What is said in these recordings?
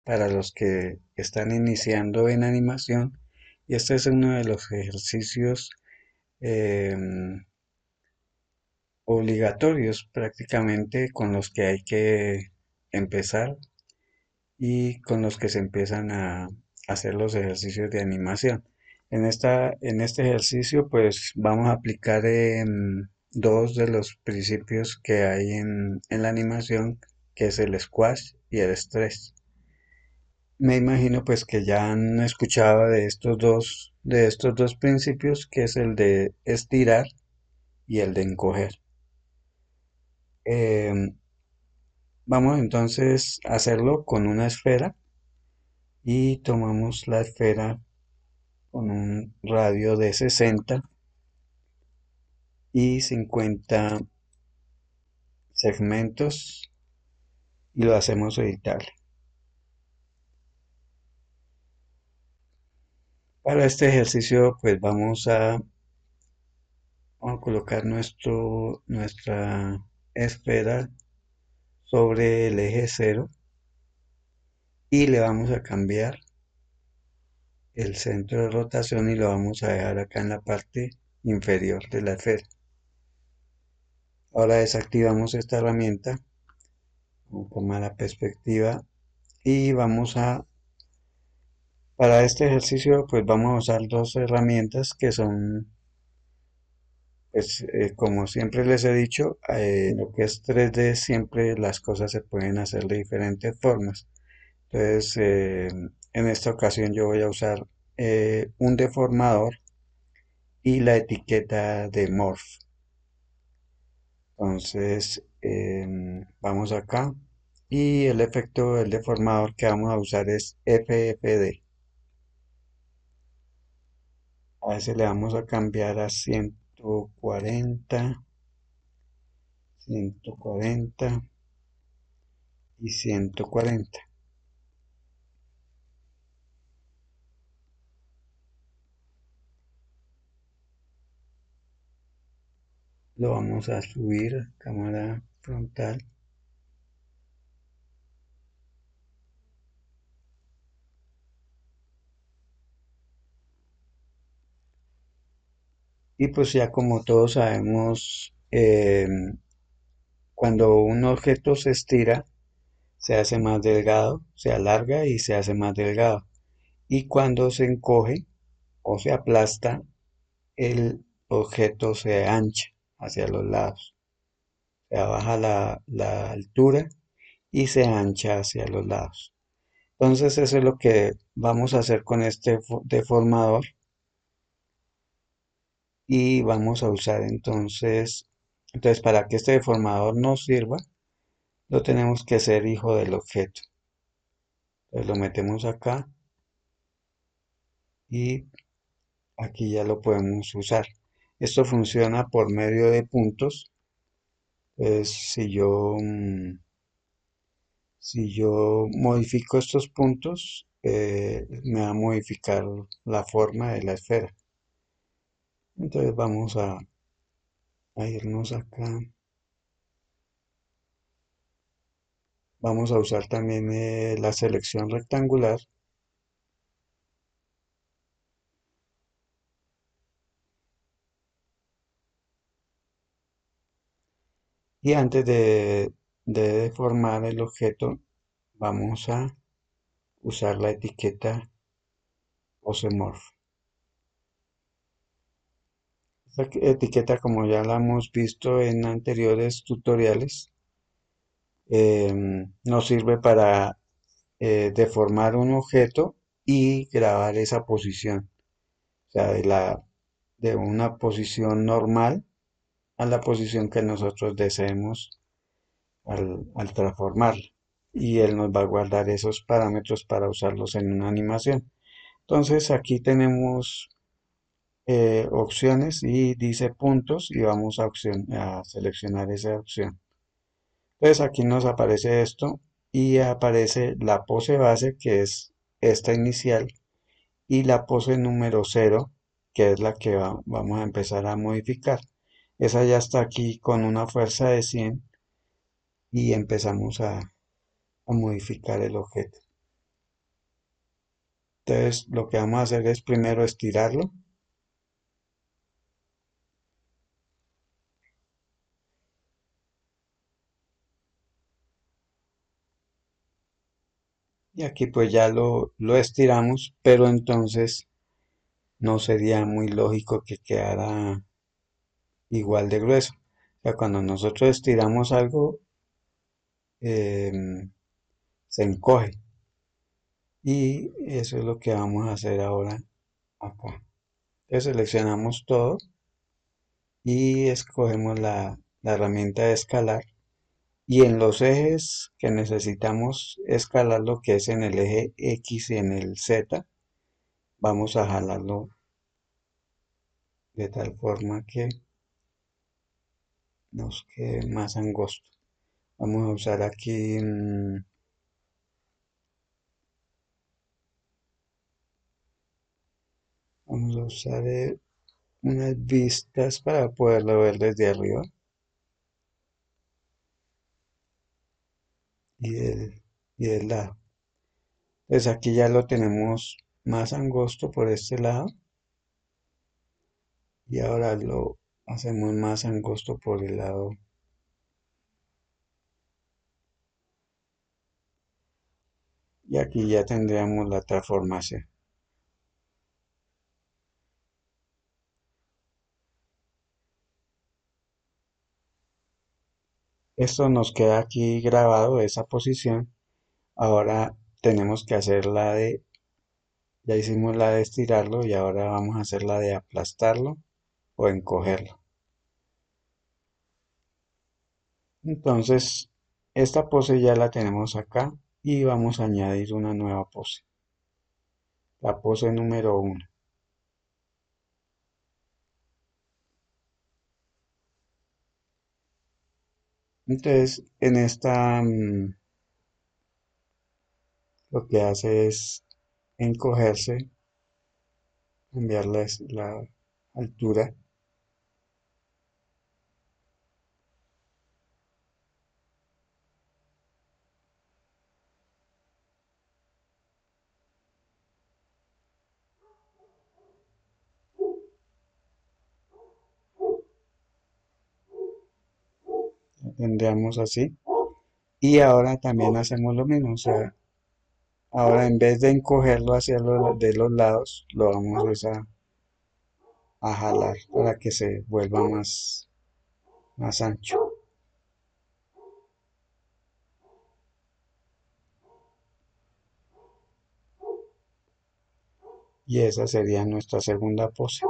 para los que están iniciando en animación y este es uno de los ejercicios obligatorios prácticamente con los que hay que empezar y con los que se empiezan a hacer los ejercicios de animación. En este ejercicio pues vamos a aplicar dos de los principios que hay en la animación, que es el squash y el stretch. Me imagino pues que ya han escuchado de estos dos principios, que es el de estirar y el de encoger. Em, Vamos entonces a hacerlo con una esfera y tomamos la esfera con un radio de 60 y 50 segmentos y lo hacemos editable. Para este ejercicio pues vamos a colocar nuestra esfera sobre el eje cero y le vamos a cambiar el centro de rotación y lo vamos a dejar acá en la parte inferior de la esfera. Ahora desactivamos esta herramienta, vamos a tomar la perspectiva y para este ejercicio pues vamos a usar dos herramientas que son, pues como siempre les he dicho, lo que es 3D siempre las cosas se pueden hacer de diferentes formas. Entonces en esta ocasión yo voy a usar un deformador y la etiqueta de Morph. Entonces vamos acá y el efecto del deformador que vamos a usar es FFD. A ese le vamos a cambiar a 140, 140 y 140. Lo vamos a subir a cámara frontal. Y pues ya como todos sabemos, cuando un objeto se estira, se hace más delgado, se alarga y se hace más delgado. Y cuando se encoge o se aplasta, el objeto se ancha hacia los lados. Se baja la altura y se ancha hacia los lados. Entonces eso es lo que vamos a hacer con este deformador y vamos a usar entonces para que este deformador nos sirva, lo tenemos que hacer hijo del objeto. Entonces lo metemos acá y aquí ya lo podemos usar. Esto funciona por medio de puntos. Pues si yo modifico estos puntos, me va a modificar la forma de la esfera. Entonces vamos a irnos acá. Vamos a usar también la selección rectangular y antes de deformar el objeto vamos a usar la etiqueta Posemorph. Esta etiqueta, como ya la hemos visto en anteriores tutoriales, nos sirve para deformar un objeto y grabar esa posición. O sea, de una posición normal a la posición que nosotros deseemos al transformarla. Y él nos va a guardar esos parámetros para usarlos en una animación. Entonces aquí tenemos opciones y dice puntos y vamos a seleccionar esa opción. Entonces aquí nos aparece esto y aparece la pose base, que es esta inicial, y la pose número cero, que es la que vamos a empezar a modificar. Esa ya está aquí con una fuerza de 100 y empezamos a modificar el objeto. Entonces lo que vamos a hacer es primero estirarlo y aquí pues ya lo estiramos, pero entonces no sería muy lógico que quedara igual de grueso. O sea, cuando nosotros estiramos algo, se encoge. Y eso es lo que vamos a hacer ahora acá. Entonces seleccionamos todo y escogemos la herramienta de escalar. Y en los ejes que necesitamos escalar, lo que es en el eje X y en el Z, vamos a jalarlo de tal forma que nos quede más angosto. Vamos a usar aquí, vamos a usar unas vistas para poderlo ver desde arriba y del lado. Pues aquí ya lo tenemos más angosto por este lado y ahora lo hacemos más angosto por el lado. Y aquí ya tendríamos la transformación. Esto nos queda aquí grabado, esa posición. Ahora tenemos que hacer ya hicimos la de estirarlo y ahora vamos a hacer la de aplastarlo o encogerlo. Entonces, esta pose ya la tenemos acá y vamos a añadir una nueva pose. La pose número uno. Entonces, en esta lo que hace es encogerse, cambiar la altura. La tendríamos así. Y ahora también hacemos lo mismo. O sea, ahora en vez de encogerlo hacia de los lados, lo vamos es a jalar para que se vuelva más ancho. Y esa sería nuestra segunda pose.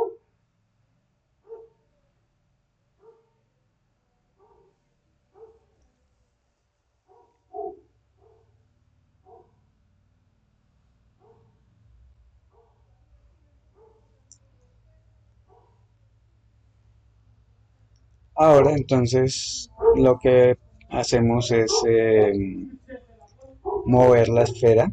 Ahora entonces lo que hacemos es mover la esfera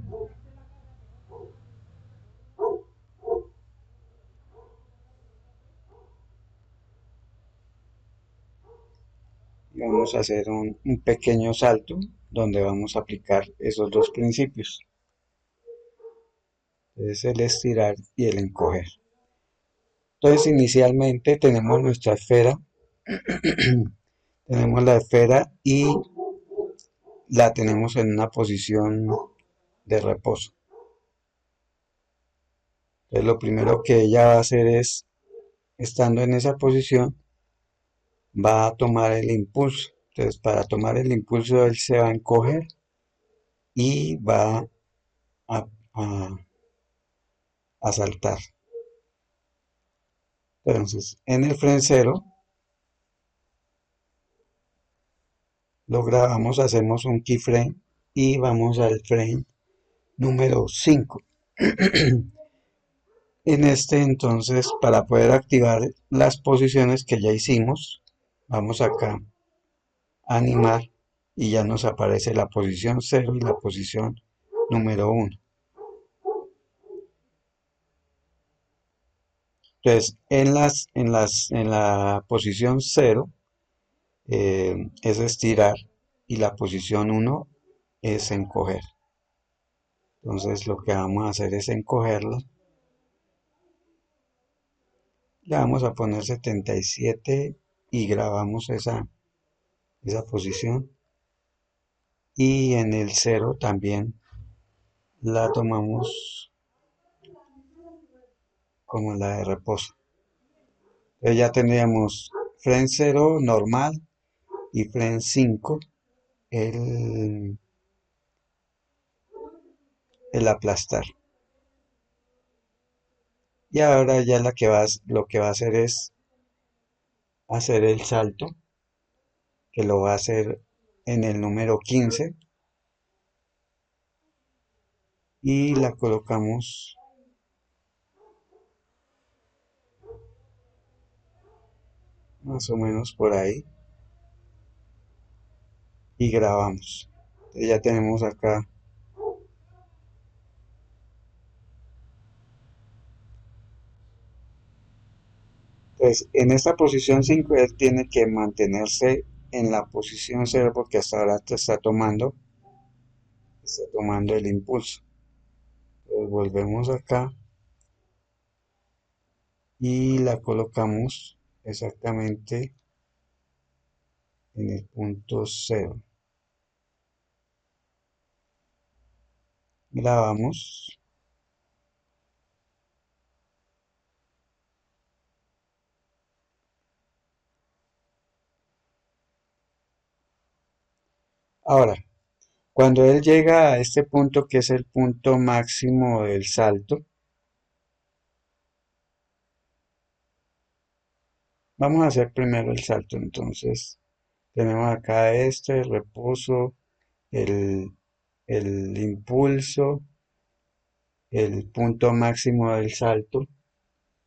y vamos a hacer un pequeño salto donde vamos a aplicar esos dos principios. Es el estirar y el encoger. Entonces inicialmente tenemos nuestra esfera, tenemos la esfera y la tenemos en una posición de reposo. Entonces lo primero que ella va a hacer es, estando en esa posición, va a tomar el impulso. Entonces para tomar el impulso él se va a encoger y va a, a, a saltar. Entonces en el freno cero lo grabamos, hacemos un keyframe y vamos al frame número 5. En este entonces, para poder activar las posiciones que ya hicimos, vamos acá a animar y ya nos aparece la posición cero y la posición número uno. Entonces, en la posición cero es estirar y la posición uno es encoger. Entonces lo que vamos a hacer es encogerlo. Le vamos a poner 77 y grabamos esa posición. Y en el cero también la tomamos como la de reposo. Entonces ya tendríamos frame 0 normal y frame 5 el, el aplastar. Y ahora ya lo que va a hacer es hacer el salto, que lo va a hacer en el número 15 y la colocamos más o menos por ahí y grabamos. Entonces ya tenemos acá. Entonces en esta posición 5 él tiene que mantenerse en la posición 0 porque hasta ahora te está tomando el impulso. Entonces volvemos acá y la colocamos exactamente en el punto 0. Grabamos. Ahora, cuando él llega a este punto que es el punto máximo del salto, vamos a hacer primero el salto. Entonces, tenemos acá el reposo, el, el impulso, el punto máximo del salto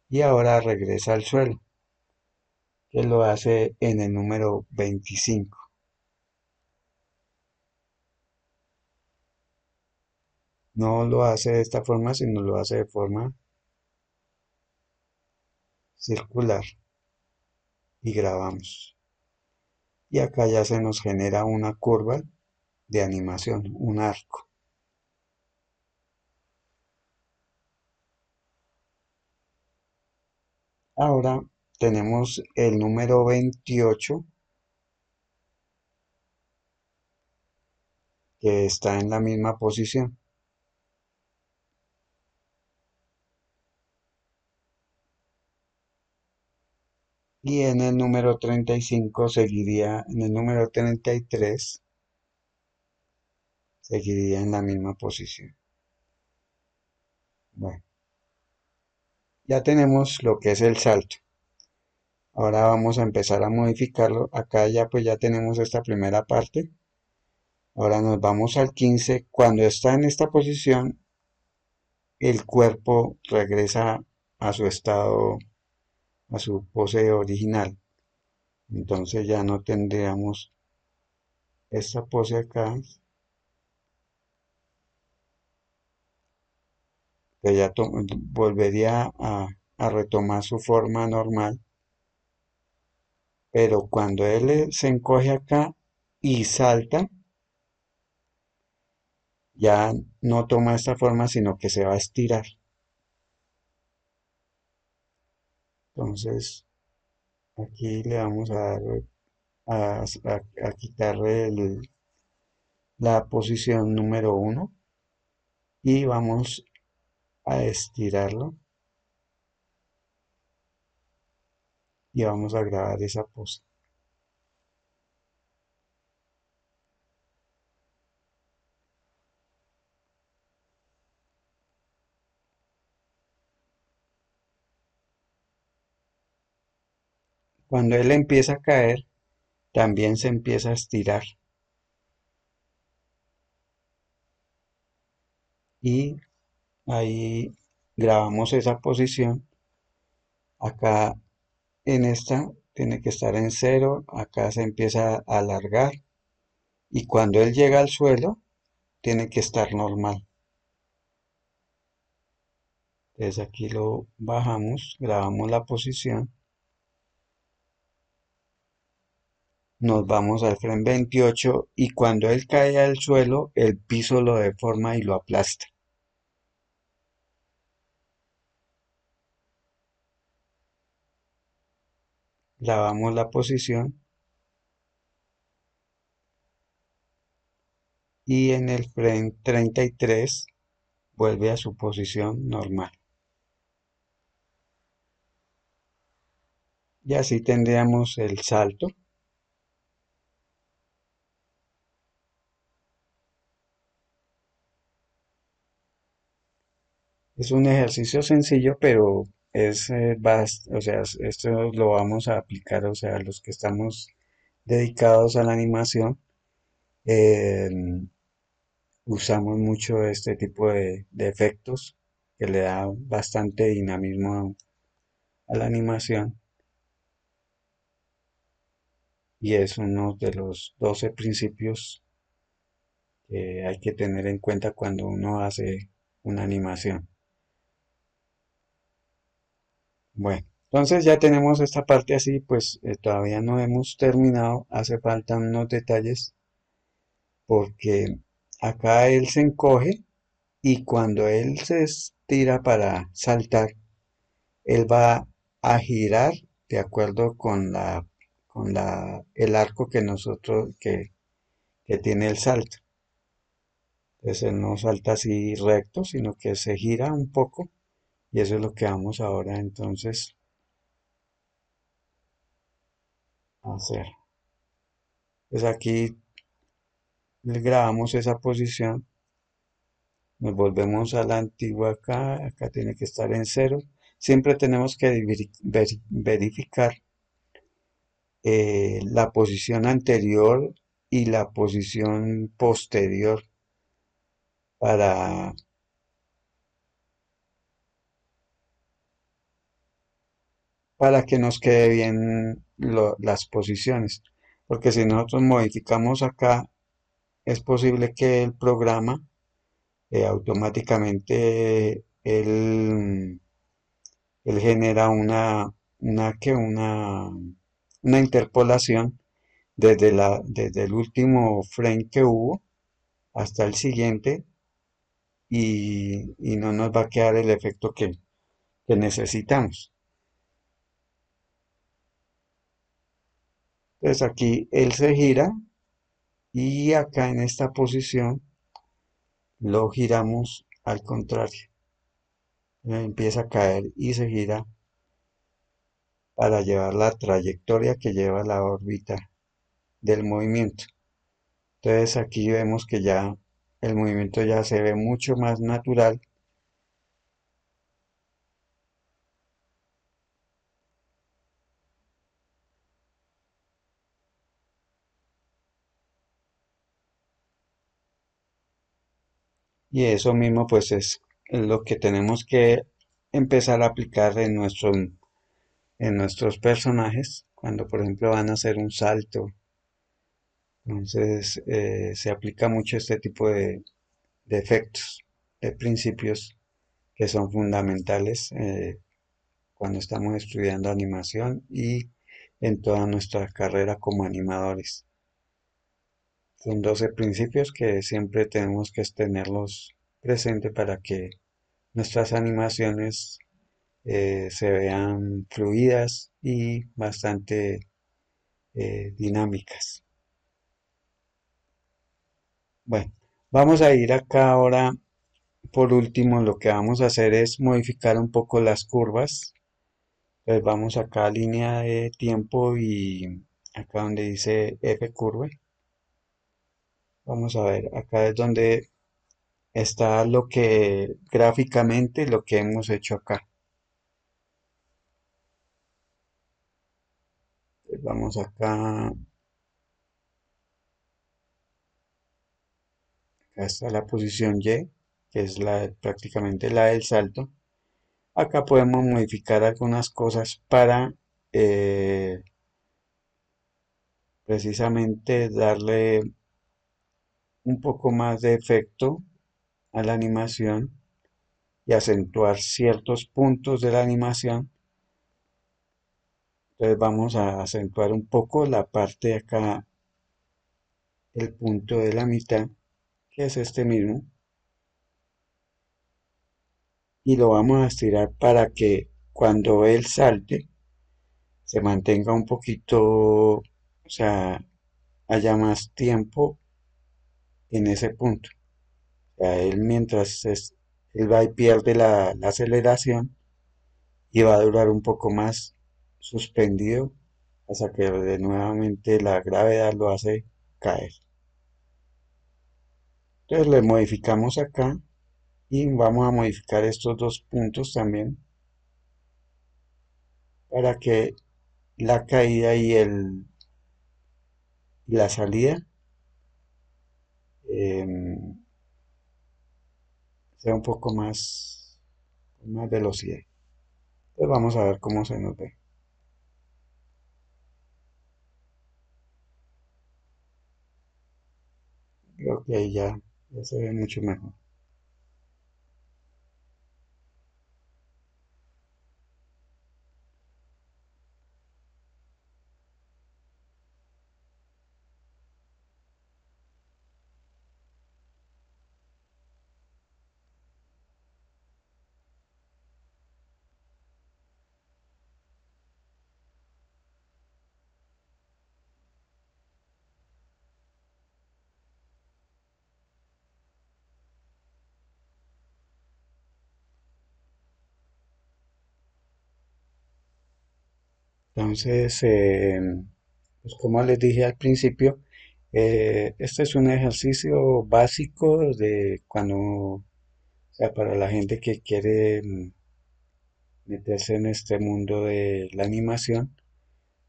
y ahora regresa al suelo, que lo hace en el número 25. No lo hace de esta forma, sino lo hace de forma circular y grabamos. Y acá ya se nos genera una curva de animación, un arco. Ahora tenemos el número 28 que está en la misma posición. Y en el número 35 seguiría, en el número 33 seguiría en la misma posición. Bueno, ya tenemos lo que es el salto. Ahora vamos a empezar a modificarlo. Acá ya pues ya tenemos esta primera parte. Ahora nos vamos al 15. Cuando está en esta posición, el cuerpo regresa a su estado, a su pose original. Entonces ya no tendríamos esta pose acá, que ya volvería a retomar su forma normal. Pero cuando él se encoge acá y salta, ya no toma esta forma, sino que se va a estirar. Entonces, aquí le vamos a dar a quitarle la posición número 1 y vamos a estirarlo y vamos a grabar esa pose. Cuando él empieza a caer, también se empieza a estirar y ahí grabamos esa posición. Acá en esta tiene que estar en 0, acá se empieza a alargar y cuando él llega al suelo tiene que estar normal. Entonces aquí lo bajamos, grabamos la posición, nos vamos al frame 28 y cuando él cae al suelo el piso lo deforma y lo aplasta. grabamos la posición y en el frame 33 vuelve a su posición normal. Y así tendríamos el salto. Es un ejercicio sencillo, pero es o sea, esto lo vamos a aplicar, o sea, los que estamos dedicados a la animación, eh, usamos mucho este tipo de efectos que le da bastante dinamismo a la animación y es uno de los 12 principios que hay que tener en cuenta cuando uno hace una animación. Bueno, entonces ya tenemos esta parte así, pues todavía no hemos terminado, hace falta unos detalles porque acá él se encoge y cuando él se estira para saltar, él va a girar de acuerdo con el arco que que tiene el salto. Entonces él no salta así recto, sino que se gira un poco y eso es lo que vamos ahora entonces a hacer. Pues aquí le grabamos esa posición, nos volvemos a la antigua acá tiene que estar en cero. Siempre tenemos que verificar la posición anterior y la posición posterior para, para que nos quede bien las posiciones. Porque si nosotros modificamos acá, es posible que el programa automáticamente él genera una interpolación desde el último frame que hubo hasta el siguiente y no nos va a quedar el efecto que necesitamos. Entonces aquí él se gira y acá en esta posición lo giramos al contrario. Empieza a caer y se gira para llevar la trayectoria que lleva la órbita del movimiento. Entonces aquí vemos que ya el movimiento ya se ve mucho más natural y eso mismo pues es lo que tenemos que empezar a aplicar en nuestros personajes cuando por ejemplo van a hacer un salto. Entonces se aplica mucho este tipo de efectos, de principios que son fundamentales cuando estamos estudiando animación y en toda nuestra carrera como animadores. Son 12 principios que siempre tenemos que tenerlos presentes para que nuestras animaciones se vean fluidas y bastante dinámicas. Bueno, vamos a ir acá ahora. Por último, lo que vamos a hacer es modificar un poco las curvas. Entonces vamos acá a línea de tiempo y acá donde dice F curve. Vamos a ver, acá es donde está lo que gráficamente lo que hemos hecho acá. Entonces vamos acá está la posición Y, que es prácticamente la del salto. Acá podemos modificar algunas cosas para eh, precisamente darle un poco más de efecto a la animación y acentuar ciertos puntos de la animación. Entonces vamos a acentuar un poco la parte de acá, el punto de la mitad, que es este mismo, y lo vamos a estirar para que cuando él salte, se mantenga un poquito, o sea, haya más tiempo en ese punto. O sea, él él va y pierde la aceleración y va a durar un poco más suspendido hasta que nuevamente la gravedad lo hace caer. Entonces le modificamos acá y vamos a modificar estos dos puntos también para que la caída y la salida em, sea un poco más velocidad. Entonces vamos a ver cómo se nos ve. Creo que ahí ya se ve mucho mejor. Entonces, pues como les dije al principio, este es un ejercicio básico de cuando, o sea, para la gente que quiere meterse en este mundo de la animación,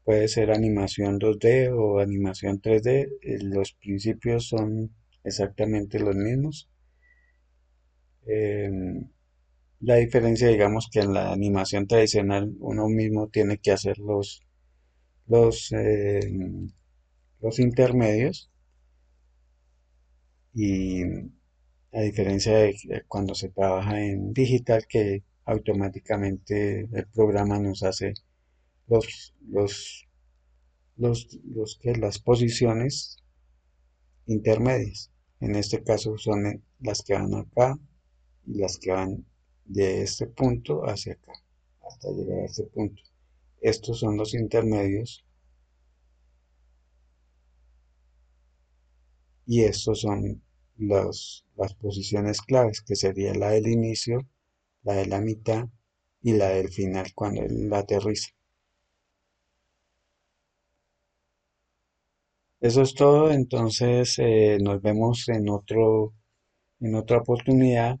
puede ser animación 2D o animación 3D, los principios son exactamente los mismos. Em, la diferencia, digamos, que en la animación tradicional uno mismo tiene que hacer los, em, los intermedios y a diferencia de cuando se trabaja en digital que automáticamente el programa nos hace los, los, las posiciones intermedias. En este caso son las que van acá y las que van de este punto hacia acá, hasta llegar a este punto. Estos son los intermedios y estos son las posiciones claves, que sería la del inicio, la de la mitad y la del final cuando él aterriza. Eso es todo, entonces nos vemos en otra oportunidad